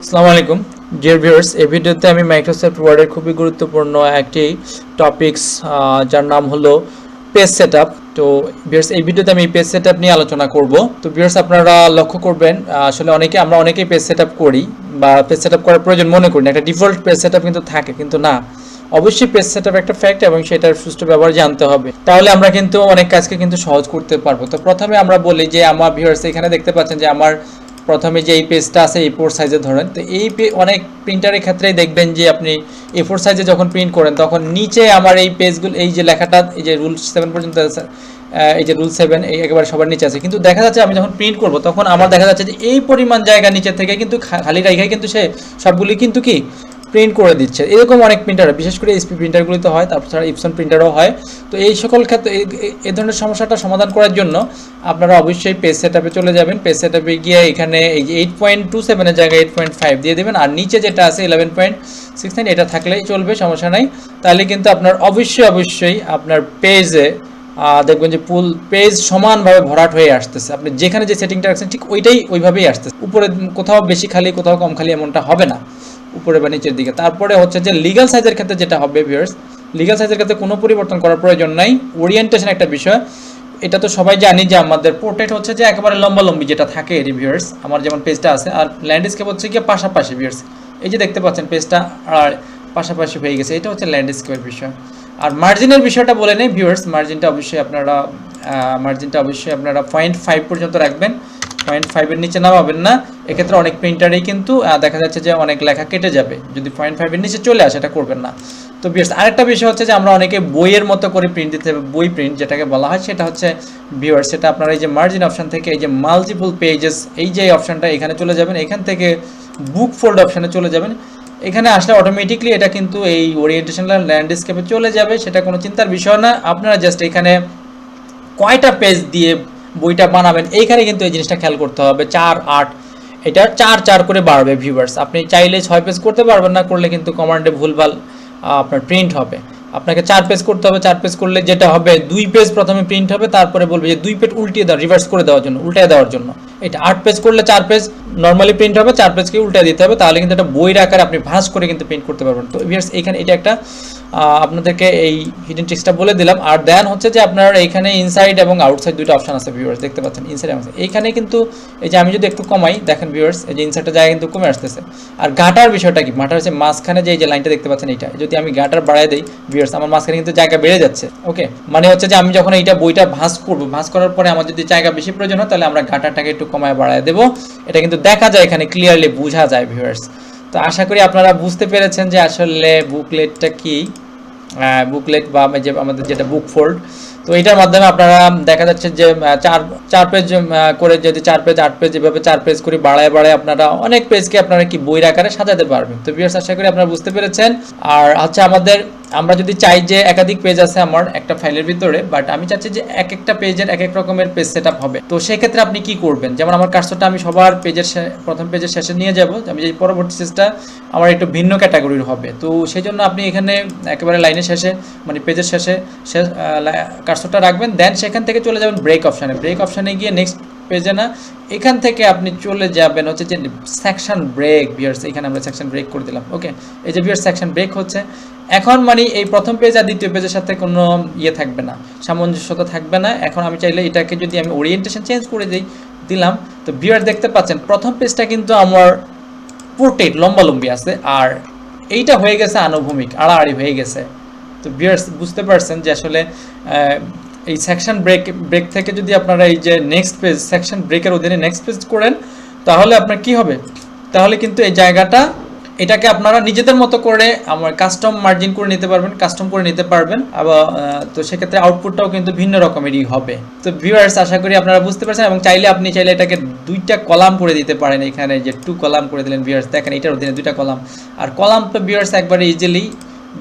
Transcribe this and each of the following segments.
আসসালামু আলাইকুম dear viewers, এই ভিডিওতে আমি মাইক্রোসফট ওয়ার্ডের খুবই গুরুত্বপূর্ণ একটি টপিকস যার নাম হলো পেজ সেটআপ। তো ভিউয়ার্স, এই ভিডিওতে আমি পেজ সেটআপ নিয়ে আলোচনা করব। তো ভিউয়ার্স, আপনারা লক্ষ্য করবেন আসলে আমরা অনেকেই পেজ সেটআপ করি বা পেজ সেটআপ করার প্রয়োজন মনে করি না। একটা ডিফল্ট পেজ সেটআপ কিন্তু থাকে, কিন্তু না, অবশ্যই পেজ সেটআপ একটা ফ্যাক্ট এবং সেটার সুষ্ঠু ব্যবহার জানতে হবে, তাহলে আমরা কিন্তু অনেক কাজকে কিন্তু সহজ করতে পারবো। তো প্রথমে আমরা বলি যে আমার ভিউয়ার্স এখানে দেখতে পাচ্ছেন যে আমার প্রথমে যে এই পেজটা আছে A4 সাইজে ধরেন। তো এই অনেক প্রিন্টারের ক্ষেত্রেই দেখবেন যে আপনি A4 সাইজে যখন প্রিন্ট করেন তখন নিচে আমার এই পেজগুলো, এই যে লেখাটা, এই যে রুল 7 পর্যন্ত আছে, এই যে রুল 7 এই একেবারে সবার নিচে আছে, কিন্তু দেখা যাচ্ছে আমি যখন প্রিন্ট করব তখন আমার দেখা যাচ্ছে যে এই পরিমাণ জায়গা নিচে থেকে কিন্তু খালি রাখাই কিন্তু সে সবগুলি কিন্তু কি প্রিন্ট করে দিচ্ছে। এরকম অনেক প্রিন্টার, বিশেষ করে এসপি প্রিন্টারগুলিতে হয়, তাছাড়া ইপসন প্রিন্টারও হয়। তো এই সকল ক্ষেত্রে এই ধরনের সমস্যাটা সমাধান করার জন্য আপনারা অবশ্যই পেজ সেটআপে চলে যাবেন। পেজ সেটআপে গিয়ে এখানে এই যে 8.27 এর জায়গায় 8.5 দিয়ে দেবেন, আর নিচে যেটা আছে 11.69 এটা থাকলেই চলবে, সমস্যা নাই। তাহলে কিন্তু আপনার অবশ্যই আপনার পেজে দেখবেন যে ফুল পেজ সমানভাবে ভরাট হয়ে আসতেছে। আপনি যেখানে যে সেটিংটা রাখছেন ঠিক ওইভাবেই আসতেছে। উপরে কোথাও বেশি খালি কোথাও কম খালি এমনটা হবে না, উপরে বা নিচের দিকে। তারপরে হচ্ছে যে লিগ্যাল সাইজের ক্ষেত্রে যেটা হবে ভিউয়ার্স, লিগ্যাল সাইজের ক্ষেত্রে কোনো পরিবর্তন করার প্রয়োজন নাই। ওরিয়েন্টেশন একটা বিষয়, এটা তো সবাই জানি যে আমাদের পোর্ট্রেট হচ্ছে যে একেবারে লম্বালম্বি যেটা থাকে ভিউয়ার্স, আমার যেমন পেজটা আছে, আর ল্যান্ডস্কেপ হচ্ছে কি পাশাপাশি ভিউয়ার্স। এই যে দেখতে পাচ্ছেন পেজটা আর পাশাপাশি হয়ে গেছে, এটা হচ্ছে ল্যান্ডস্কেপের বিষয়। আর মার্জিনের বিষয়টা বলে নেই ভিউয়ার্স, মার্জিনটা অবশ্যই আপনারা 0.5 পর্যন্ত রাখবেন, 0.5 এর নিচে নামাবেন না। এক্ষেত্রে অনেক প্রিন্টারেই কিন্তু দেখা যাচ্ছে যে অনেক লেখা কেটে যাবে যদি 0.5 এর নিচে চলে আসে, এটা করবেন না। তো ভিউয়ার্স, আরেকটা বিষয় হচ্ছে যে আমরা অনেকে বইয়ের মতো করে প্রিন্ট দিতে হবে, বই প্রিন্ট যেটাকে বলা হয়, সেটা হচ্ছে ভিউয়ার্স, সেটা আপনারা এই যে মার্জিন অপশন থেকে এই যে মাল্টিপল পেজেস, এই যে অপশনটা এখানে চলে যাবেন, এখান থেকে বুক ফোল্ড অপশনে চলে যাবেন। এখানে আসলে অটোমেটিকলি এটা কিন্তু এই ওরিয়েন্টেশন ল্যান্ডস্কেপে চলে যাবে, সেটা কোনো চিন্তার বিষয় না। আপনারা জাস্ট এখানে কয়টা পেজ দিয়ে বইটা বানাবেন এইখানে কিন্তু এই জিনিসটা খেয়াল করতে হবে। 4 8 এটা 4 করে বাড়বে ভিউয়ার্স। আপনি চাইলে 6 পেজ করতে পারবেন না, করলে কিন্তু কমান্ডে ভুলভাল আপনার প্রিন্ট হবে। আপনাকে 4 পেজ করতে হবে। 4 পেজ করলে যেটা হবে 2 পেজ প্রথমে প্রিন্ট হবে, তারপরে বলবে যে 2 পেজ উল্টিয়ে দাও, রিভার্স করে দেওয়ার জন্য, উল্টে দেওয়ার জন্য। এটা 8 পেজ করলে 4 পেজ নর্মালি প্রিন্ট হবে, 4 পেজকে উল্টে দিতে হবে, তাহলে কিন্তু একটা বইয়ের আকারে আপনি ভাঁজ করে কিন্তু প্রিন্ট করতে পারবেন। তো ভিউয়ার্স, এখানে এটা একটা আপনাদেরকে এই হিডেন ট্রিক্সটা বলে দিলাম। আর দেন হচ্ছে যে আপনার এইখানে ইনসাইড এবং আউটসাইড দুটো অপশন আছে ভিউয়ার্স, দেখতে পাচ্ছেন ইনসাইড এবং এইখানে কিন্তু এই যে আমি যদি একটু কমাই, দেখেন ভিউয়ার্স, এই যে ইনসাইডের জায়গা কিন্তু কমে আসতেছে। আর গাটার বিষয়টা কি, গাটার হচ্ছে মাঝখানে যে এই যে লাইনটা দেখতে পাচ্ছেন, এইটা যদি আমি গাটার বাড়ায় দিই ভিউয়ার্স, আমার মাঝখানে কিন্তু জায়গা বেড়ে যাচ্ছে। ওকে, মানে হচ্ছে যে আমি যখন এইটা বইটা ভাঁজ করব, ভাঁজ করার পরে আমার যদি জায়গা বেশি প্রয়োজন হয়, তাহলে আমরা গাটারটাকে একটু কমায় বাড়ায় দেবো। এটা কিন্তু দেখা যায়, এখানে ক্লিয়ারলি বোঝা যায় ভিউয়ার্স। তো আশা করি আপনারা বুঝতে পেরেছেন যে আসলে বুকলেটটা কি, বুকলেট বা যে আমাদের যেটা বুক ফোল্ড। তো এটার মাধ্যমে আপনারা দেখা যাচ্ছে যে চার পেজ করে, যদি 4 পেজ 8 পেজ এভাবে 4 পেজ করে বাড়ায় আপনারা অনেক পেজকে আপনারা কি বইয়ের আকারে সাজাতে পারবেন। তো ভিউয়ার্স, আশা করি আপনারা বুঝতে পেরেছেন। আর হচ্ছে আমরা যদি চাই যে একাধিক পেজ আছে আমার একটা ফাইলের ভিতরে, বাট আমি চাচ্ছি যে একটা পেজের এক রকমের পেজ সেটআপ হবে। তো সেই ক্ষেত্রে আপনি কি করবেন, যেমন আমার কার্সরটা আমি সবার পেজের প্রথম পেজের শেষে নিয়ে যাব, আমি যে পরবর্তী পেজটা আমার একটু ভিন্ন ক্যাটাগরির হবে। তো সেই জন্য আপনি এখানে একেবারে লাইনের শেষে, মানে পেজের শেষে কার্সরটা রাখবেন, দেন সেখান থেকে চলে যাবেন ব্রেক অপশানে। ব্রেক অপশানে গিয়ে নেক্সট পেজে না, এখান থেকে আপনি চলে যাবেন হচ্ছে যে সেকশন ব্রেক। ভিউয়ার্স, এখানে আমরা সেকশন ব্রেক করে দিলাম। ওকে, এই যে ভিউয়ার্স সেকশন ব্রেক হচ্ছে এখন, মানে এই প্রথম পেজ আর দ্বিতীয় পেজের সাথে কোনো থাকবে না, সামঞ্জস্যতা থাকবে না। এখন আমি চাইলে এটাকে যদি আমি ওরিয়েন্টেশন চেঞ্জ করে দিলাম, তো ভিউয়ার দেখতে পাচ্ছেন প্রথম পেজটা কিন্তু আমার পোর্ট্রেট লম্বালম্বি আছে, আর এইটা হয়ে গেছে আনুভূমিক, আড়াআড়ি হয়ে গেছে। তো ভিউয়ার্স, বুঝতে পারছেন যে আসলে এই সেকশন ব্রেক থেকে যদি আপনারা এই যে নেক্সট পেজ, সেকশন ব্রেকের অধীনে নেক্সট পেজ করেন, তাহলে আপনার কি হবে, তাহলে কিন্তু এই জায়গাটা এটাকে আপনারা নিজেদের মতো করে আমার কাস্টম মার্জিন করে নিতে পারবেন, কাস্টম করে নিতে পারবেন। আবার তো সেক্ষেত্রে আউটপুটটাও কিন্তু ভিন্ন রকমেরই হবে। তো ভিউয়ার্স, আশা করি আপনারা বুঝতে পারছেন। এবং আপনি চাইলে এটাকে 2টা কলাম করে দিতে পারেন, এখানে যে 2 কলাম করে দিলেন ভিউয়ার্স, দেখেন এটার অধীনে 2টা কলাম। আর কলাম তো ভিউয়ার্স একবারে ইজিলি,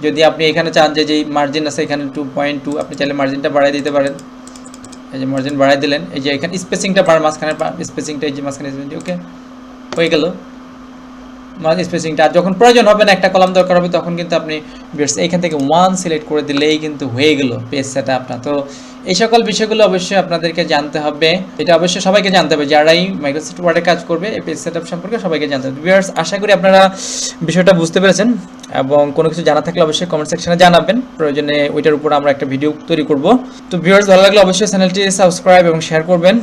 যদি আপনি এখানে চান যে যেই মার্জিন আছে এখানে 2.2, আপনি চাইলে মার্জিনটা বাড়াই দিতে পারেন। এই যে মার্জিন বাড়াই দিলেন, এই যে এখানে স্পেসিংটা মাঝখানে স্পেসিংটা, এই যে মাঝখানে, ওকে হয়ে গেল। স্পেসিংটা, আর যখন প্রয়োজন হবে না একটা কলাম দরকার হবে তখন কিন্তু আপনি এইখান থেকে 1 সিলেক্ট করে দিলেই কিন্তু হয়ে গেল পেজ সেটআপ আপনার। তো এই সকল বিষয়গুলো অবশ্যই আপনাদেরকে জানতে হবে, এটা অবশ্যই সবাইকে জানতে হবে যারাই মাইক্রোসফট ওয়ার্ডে কাজ করবে, এই পেজ সেটআপ সম্পর্কে সবাইকে জানতে হবে। ভিউয়ার্স, আশা করি আপনারা বিষয়টা বুঝতে পেরেছেন এবং কোনো কিছু জানা থাকলে অবশ্যই কমেন্ট সেকশনে জানাবেন, প্রয়োজনে ওইটার উপর আমরা একটা ভিডিও তৈরি করব। তো ভিউয়ার্স, ভালো লাগলে অবশ্যই চ্যানেলটি সাবস্ক্রাইব এবং শেয়ার করবেন।